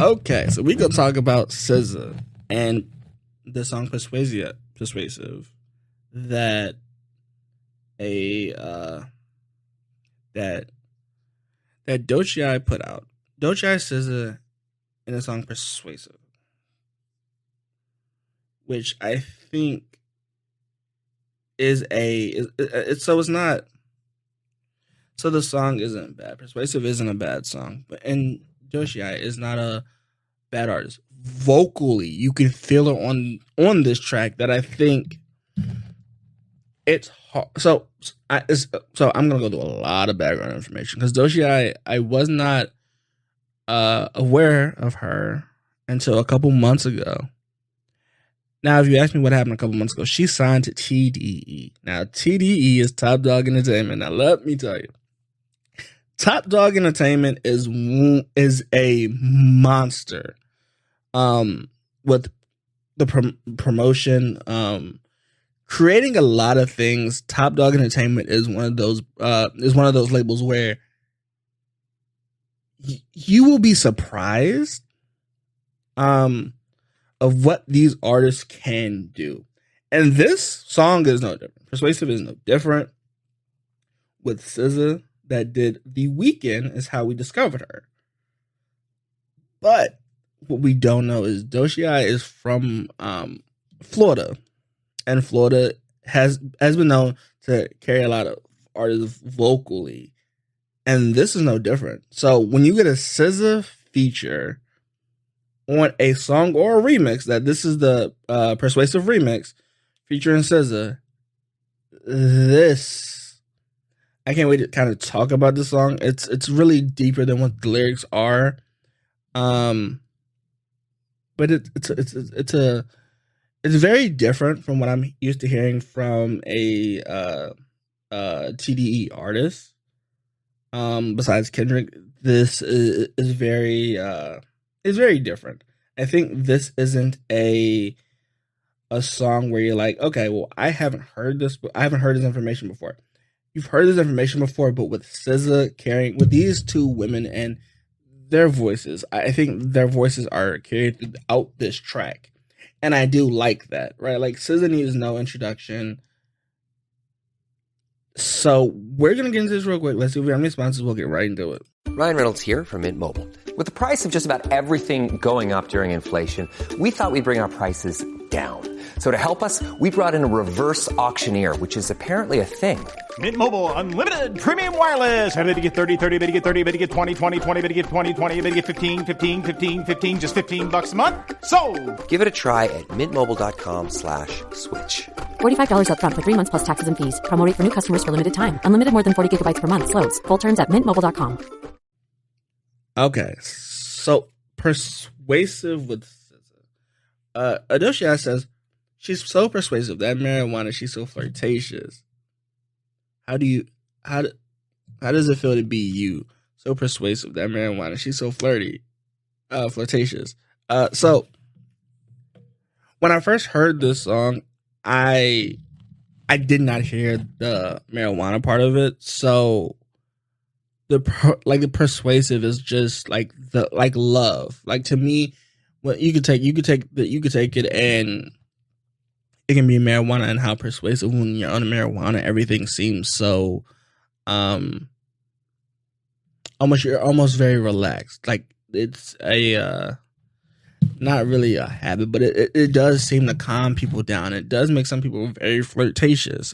Okay, so we gonna talk about SZA and the song Persuasive that a that that Doechi put out. Doechi SZA in the song Persuasive, which I think it's not. So the song isn't bad. Persuasive isn't a bad song, and Doechi is not a bad artist. Vocally, you can feel it on this track that I think it's hard. So I'm gonna go through a lot of background information because Doechi, I was not aware of her until a couple months ago. Now, if you ask me what happened a couple months ago, she signed to TDE. Now, TDE is Top Dog Entertainment. Now, let me tell you, Top Dog Entertainment is a monster. With the promotion, creating a lot of things. Top Dog Entertainment is one of those labels where you will be surprised of what these artists can do. And this song is no different. Persuasive is no different. With SZA that did The Weeknd is how we discovered her. But what we don't know is Doechi is from Florida. And Florida has been known to carry a lot of artists vocally. And this is no different. So when you get a SZA feature on a song or a remix, that this is the Persuasive remix featuring SZA, I can't wait to kind of talk about this song. It's really deeper than what the lyrics are. But it's very different from what I'm used to hearing from a TDE artist. Besides Kendrick, this is very different. I think this isn't a song where you're like, okay, well, I haven't heard this information before. You've heard this information before, but with SZA carrying with these two women and their voices, I think their voices are carried throughout this track. And I do like that, right? Like, SZA needs no introduction. So we're going to get into this real quick. Let's see if we have any sponsors. We'll get right into it. Ryan Reynolds here from Mint Mobile. With the price of just about everything going up during inflation, we thought we'd bring our prices down. So to help us, we brought in a reverse auctioneer, which is apparently a thing. Mint Mobile Unlimited Premium Wireless. How to get 30, 30, bit to get 30, bit to get 20, 20, 20, bit to get 20, 20, bit to get 15, 15, 15, 15, just $15 a month? Sold! Give it a try at mintmobile.com/switch. $45 up front for 3 months plus taxes and fees. Promo rate for new customers for limited time. Unlimited more than 40 gigabytes per month. Slows full terms at mintmobile.com. Okay, so Persuasive with SZA. Doechi says, she's so persuasive, that marijuana, she's so flirtatious. How does it feel to be you? So persuasive, that marijuana, she's so flirtatious. So when I first heard this song, I did not hear the marijuana part of it. So the persuasive is just like love. Like, to me, what you could take it, and it can be marijuana, and how persuasive when you're on marijuana, everything seems so almost very relaxed. Like, it's a not really a habit, but it does seem to calm people down. It does make some people very flirtatious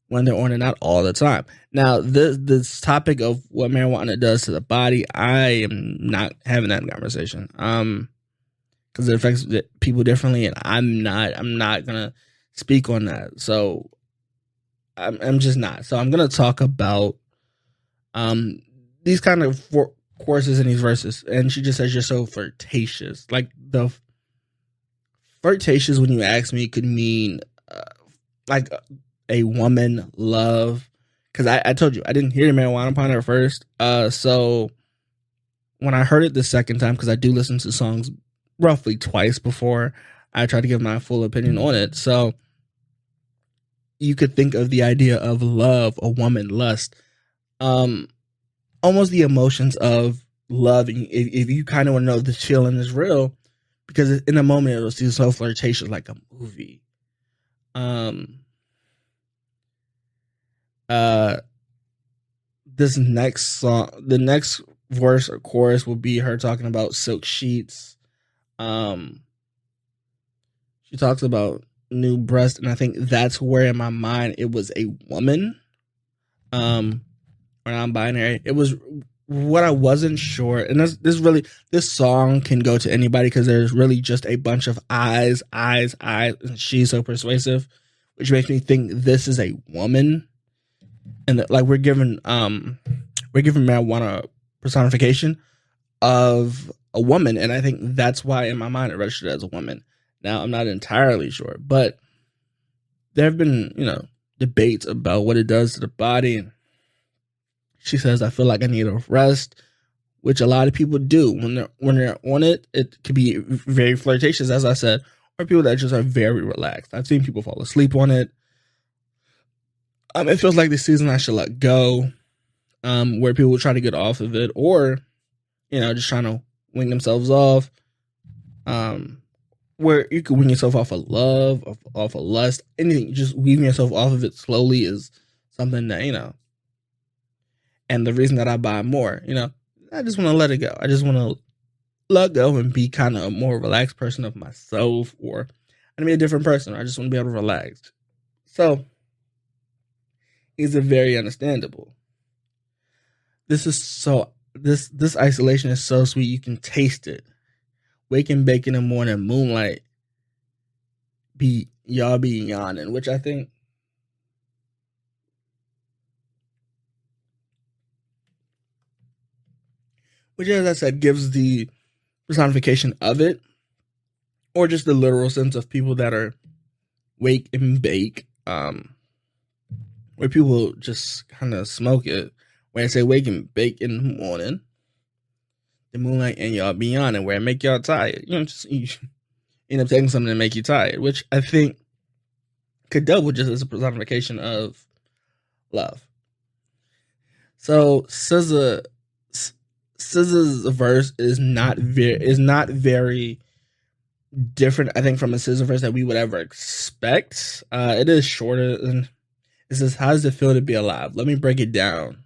when they're on it, not all the time. Now, this topic of what marijuana does to the body, I am not having that conversation. Because it affects people differently, and I'm not gonna speak on that. So I'm just not. So I'm gonna talk about these kind of courses in these verses. And she just says, you're so flirtatious. Like, the flirtatious, when you ask me, could mean like a woman love. Because I told you, I didn't hear the marijuana upon her first. So when I heard it the second time, because I do listen to songs roughly twice before I try to give my full opinion on it. So you could think of the idea of love, a woman lust, almost the emotions of love, and if you kind of want to know if this feeling is real, because in a moment it was so flirtatious, like a movie. Uh, this next song, the next verse or chorus will be her talking about silk sheets. She talks about new breast, and I think that's where in my mind it was a woman. Or non-binary. It was what I wasn't sure, and this song can go to anybody because there's really just a bunch of eyes, and she's so persuasive, which makes me think this is a woman, and that, like we're given marijuana personification of a woman, and I think that's why in my mind it registered as a woman. Now I'm not entirely sure, but there have been debates about what it does to the body. She says, I feel like I need a rest, which a lot of people do when they're on it. It could be very flirtatious, as I said, or people that just are very relaxed. I've seen people fall asleep on it. It feels like the season I should let go, where people try to get off of it, or just trying to wing themselves off. Where you could wing yourself off of love, off of lust, anything. Just weaving yourself off of it slowly is something that And the reason that I buy more, I just want to let it go. I just want to let go and be kind of a more relaxed person of myself, or I want to be a different person. Or I just want to be able to relax. So, it's very understandable. This isolation is so sweet. You can taste it. Wake and bake in the morning, moonlight. Y'all be yawning, which I think. Which, as I said, gives the personification of it, or just the literal sense of people that are wake and bake, where people just kind of smoke it. When I say wake and bake in the morning, the moonlight, and y'all be on it, where it make y'all tired. You end up taking something to make you tired, which I think could double just as a personification of love. So SZA's verse is not very different, I think, from a SZA verse that we would ever expect. It is shorter, and it says, "How does it feel to be alive? Let me break it down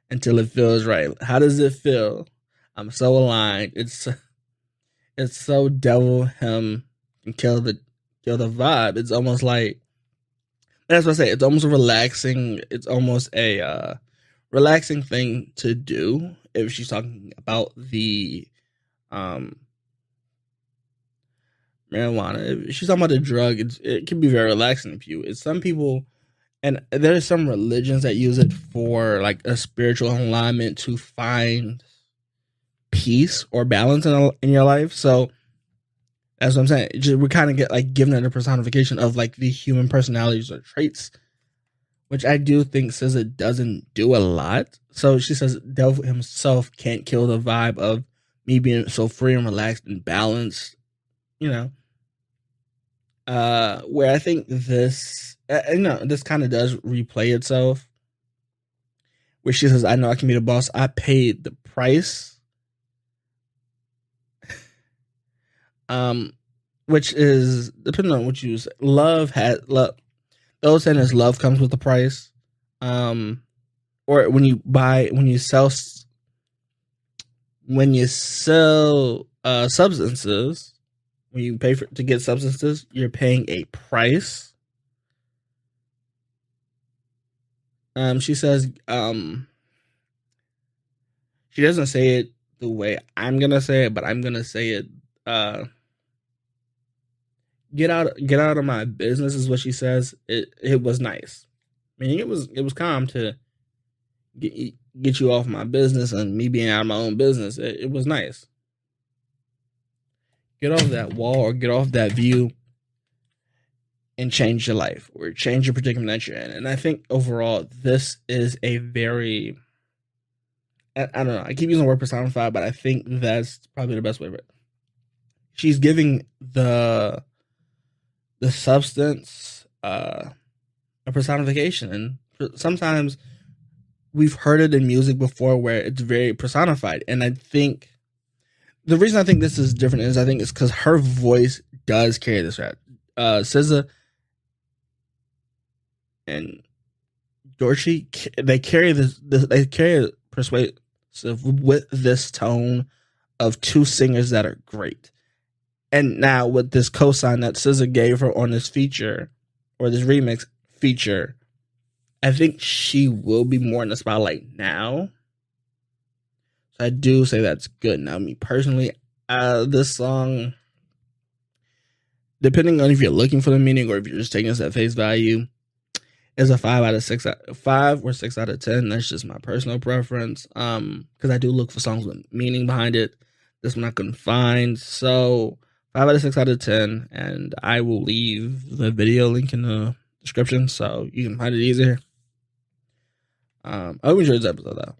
until it feels right. How does it feel? I'm so aligned. It's so devil him and kill the vibe. It's almost like, that's what I say. It's almost a relaxing. It's almost a relaxing thing to do if she's talking about the marijuana. If she's talking about the drug, it can be very relaxing to you. It's some people, and there's some religions that use it for like a spiritual alignment to find peace or balance in your life. So that's what I'm saying. We kind of get like given it a personification of like the human personalities or traits, which I do think SZA doesn't do a lot. So she says Devil himself can't kill the vibe of me being so free and relaxed and balanced, where I think this, this kind of does replay itself, where she says, I know I can be the boss. I paid the price. Which is, depending on what you use, love. The old saying is love comes with a price. Or when you sell substances, when you pay to get substances, you're paying a price. She says, she doesn't say it the way I'm gonna say it, but I'm gonna say it. Get out of my business is what she says. It was nice. I mean, it was calm to get you off my business, and me being out of my own business. It was nice. Get off that wall, or get off that view, and change your life, or change your predicament that you're in. And I think overall, this is a very, I don't know, I keep using the word personified, but I think that's probably the best way of it. She's giving the substance a personification, and sometimes we've heard it in music before where it's very personified. And I think the reason I think this is different is I think it's because her voice does carry this rap. SZA and Doechi, they carry they carry Persuasive with this tone of two singers that are great. And now with this cosign that SZA gave her on this feature or this remix feature, I think she will be more in the spotlight now. So I do say that's good. Now, me personally, this song, depending on if you're looking for the meaning or if you're just taking this at face value, is a 5 out of 6, 5 or 6 out of 10. That's just my personal preference. Because I do look for songs with meaning behind it. This one I couldn't find. So 5 out of 6 out of 10. And I will leave the video link in the description so you can find it easier. I hope you enjoyed this episode though.